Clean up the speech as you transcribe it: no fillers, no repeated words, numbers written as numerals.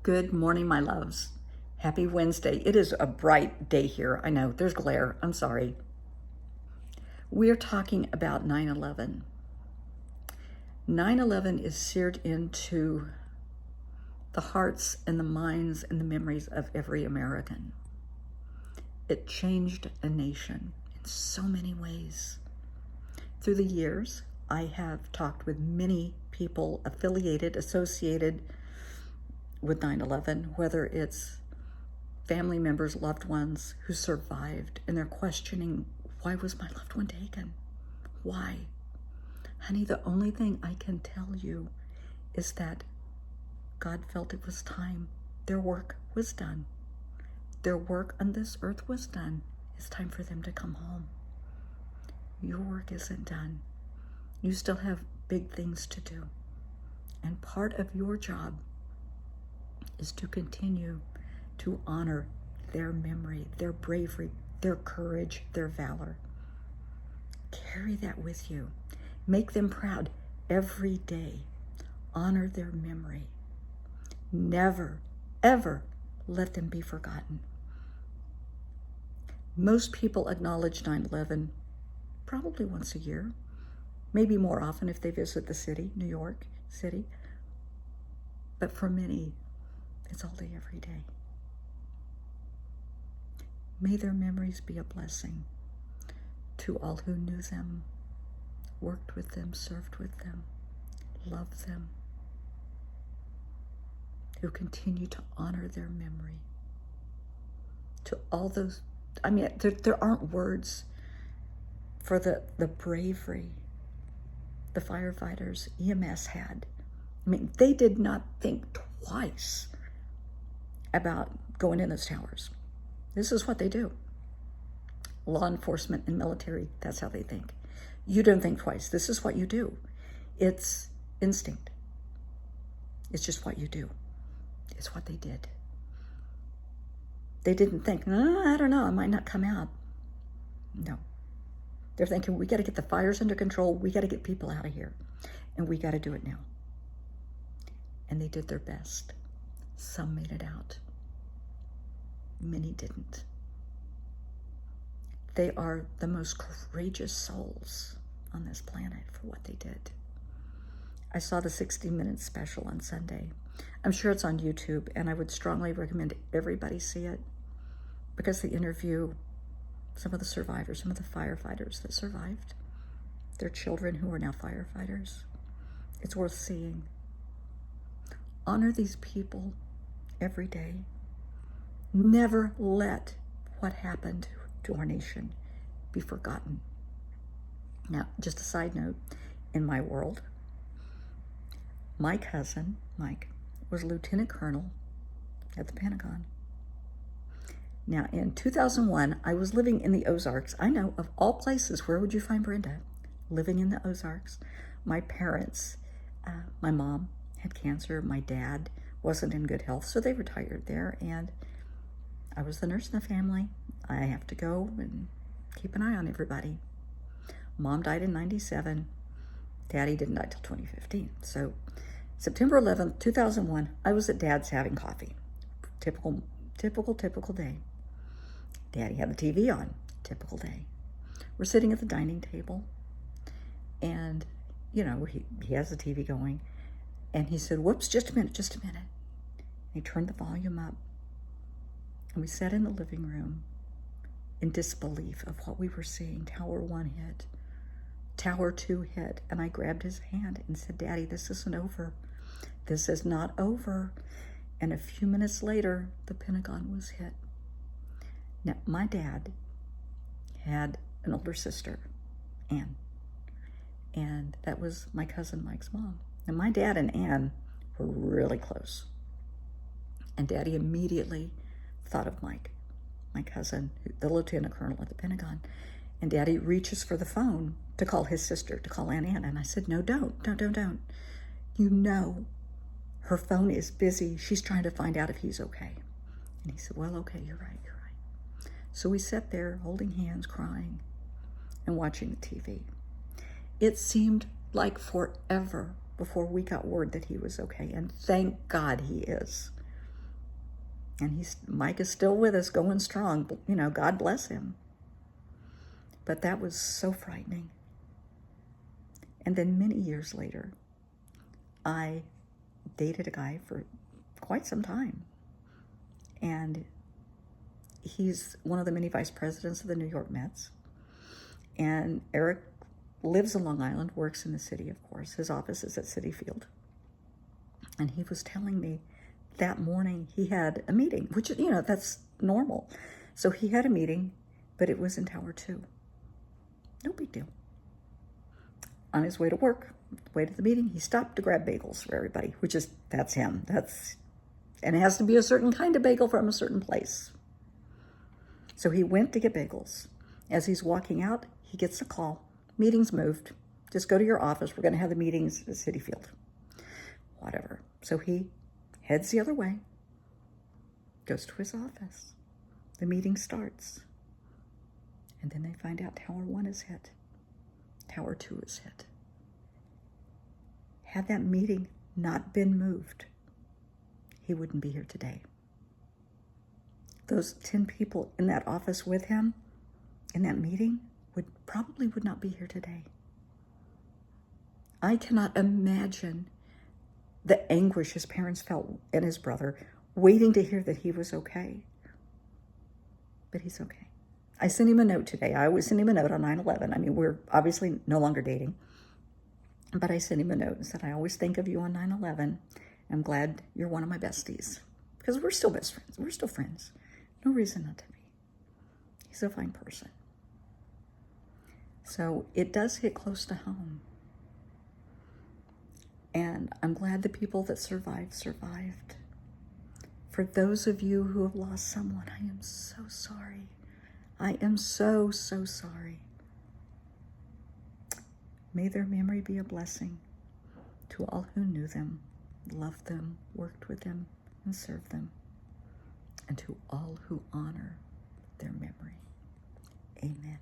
Good morning, my loves. Happy Wednesday. It is a bright day here. I know there's glare. I'm sorry. We're talking about 9/11. 9/11 is seared into the hearts and the minds and the memories of every American. It changed a nation in so many ways. Through the years, I have talked with many people affiliated, associated with 9/11, whether it's family members, loved ones who survived, and they're questioning, why was my loved one taken? Why? Honey, the only thing I can tell you is that God felt it was time. Their work was done. Their work on this earth was done. It's time for them to come home. Your work isn't done. You still have big things to do. And part of your job is to continue to honor their memory, their bravery, their courage, their valor. Carry that with you. Make them proud every day. Honor their memory. Never, ever let them be forgotten. Most people acknowledge 9/11 probably once a year, maybe more often if they visit the city, New York City. But for many, it's all day, every day. May their memories be a blessing to all who knew them, worked with them, served with them, loved them, who continue to honor their memory. To all those, there aren't words for the bravery the firefighters, EMS had. They did not think twice about going in those towers. This is what they do. Law enforcement and military, that's how they think. You don't think twice. This is what you do. It's instinct. It's just what you do. It's what they did. They didn't think, I don't know, I might not come out. No. They're thinking, we got to get the fires under control. We got to get people out of here. And we got to do it now. And they did their best. Some made it out. Many didn't. They are the most courageous souls on this planet for what they did. I saw the 60 Minutes special on Sunday. I'm sure it's on YouTube, and I would strongly recommend everybody see it because they interview some of the survivors, some of the firefighters that survived, their children who are now firefighters. It's worth seeing. Honor these people every day. Never let what happened to our nation be forgotten. Now, just a side note, in my world, my cousin, Mike, was a lieutenant colonel at the Pentagon. Now, in 2001, I was living in the Ozarks. I know, of all places, where would you find Brenda? Living in the Ozarks. My parents, my mom had cancer. My dad wasn't in good health, so they retired there, and I was the nurse in the family. I have to go and keep an eye on everybody. Mom died in 97. Daddy didn't die till 2015. So September 11th, 2001, I was at Dad's having coffee. Typical day. Daddy had the TV on. Typical day. We're sitting at the dining table, and, he has the TV going, and he said, whoops, just a minute. And he turned the volume up, and we sat in the living room in disbelief of what we were seeing. Tower 1 hit. Tower 2 hit. And I grabbed his hand and said, Daddy, this isn't over. This is not over. And a few minutes later, the Pentagon was hit. Now, my dad had an older sister, Ann. And that was my cousin Mike's mom. And my dad and Ann were really close. And Daddy immediately thought of Mike, my cousin, the lieutenant colonel at the Pentagon. And Daddy reaches for the phone to call his sister, to call Ann. And I said, no, don't. You know, her phone is busy. She's trying to find out if he's okay. And he said, well, okay, you're right. So we sat there holding hands, crying, and watching the TV. It seemed like forever before we got word that he was okay. And thank God he is. And Mike is still with us, going strong. You know, God bless him. But that was so frightening. And then many years later, I dated a guy for quite some time. And he's one of the many vice presidents of the New York Mets. And Eric lives in Long Island, works in the city, of course. His office is at Citi Field. And he was telling me that morning he had a meeting, which, you know, that's normal. So he had a meeting, but it was in Tower 2. No big deal. On his way to work, way to the meeting, he stopped to grab bagels for everybody, that's him. And it has to be a certain kind of bagel from a certain place. So he went to get bagels. As he's walking out, he gets a call. Meeting's moved. Just go to your office. We're going to have the meetings at Citi Field. Whatever. So he heads the other way, goes to his office. The meeting starts. And then they find out Tower 1 is hit. Tower 2 is hit. Had that meeting not been moved, he wouldn't be here today. Those 10 people in that office with him, in that meeting, probably would not be here today. I cannot imagine the anguish his parents felt, and his brother, waiting to hear that he was okay. But he's okay. I sent him a note today. I always send him a note on 9/11. I mean, we're obviously no longer dating. But I sent him a note and said, I always think of you on 9/11. I'm glad you're one of my besties. Because we're still best friends. We're still friends. No reason not to be. He's a fine person. So it does hit close to home. And I'm glad the people that survived. For those of you who have lost someone, I am so sorry. I am so, so sorry. May their memory be a blessing to all who knew them, loved them, worked with them, and served them, and to all who honor their memory. Amen.